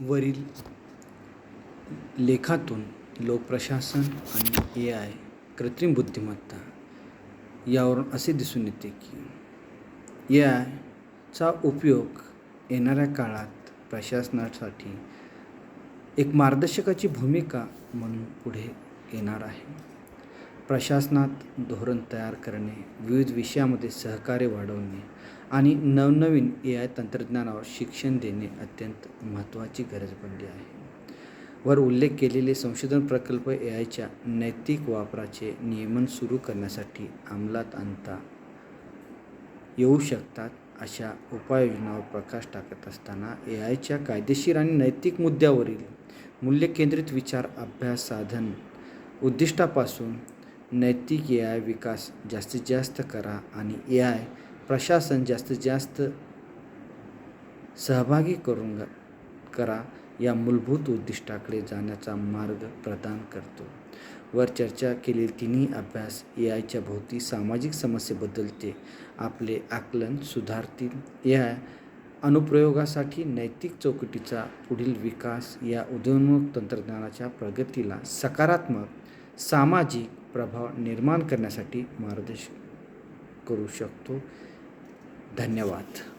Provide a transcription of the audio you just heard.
वरील लेखातून लोकप्रशासन आणि AI कृत्रिम बुद्धिमत्ता यावरून असे दिसून येते की AI चा उपयोग येणाऱ्या काळात प्रशासनासाठी एक मार्गदर्शकाची भूमिका म्हणून पुढे येणार आहे. प्रशासनात धोरण तयार करणे, विविध विषयामध्ये सहकार्य वाढवणे आणि नवनवीन AI तंत्रज्ञानावर शिक्षण देणे अत्यंत महत्त्वाची गरज बनली आहे. वर उल्लेख केलेले संशोधन प्रकल्प AIच्या नैतिक वापराचे नियमन सुरू करण्यासाठी अंमलात आणता येऊ शकतात. अशा उपाययोजनांवर प्रकाश टाकत असताना AIच्या कायदेशीर आणि नैतिक मुद्द्यावरील मूल्य केंद्रित विचार, अभ्यास, साधन उद्दिष्टापासून नैतिक AI विकास जास्तीत जास्त करा आणि AI प्रशासन जास्तीत जास्त सहभागी करा या मूलभूत उद्दिष्टाकडे जाण्याचा मार्ग प्रदान करतो. वर चर्चा केलेले तिन्ही अभ्यास AIच्या भोवती सामाजिक समस्येबद्दलचे आपले आकलन सुधारतील. AI अनुप्रयोगासाठी नैतिक चौकटीचा पुढील विकास या उदयोन्मुख तंत्रज्ञानाच्या प्रगतीला सकारात्मक सामाजिक प्रभाव निर्माण करण्यासाठी मार्गदर्शन करू शकतो. धन्यवाद.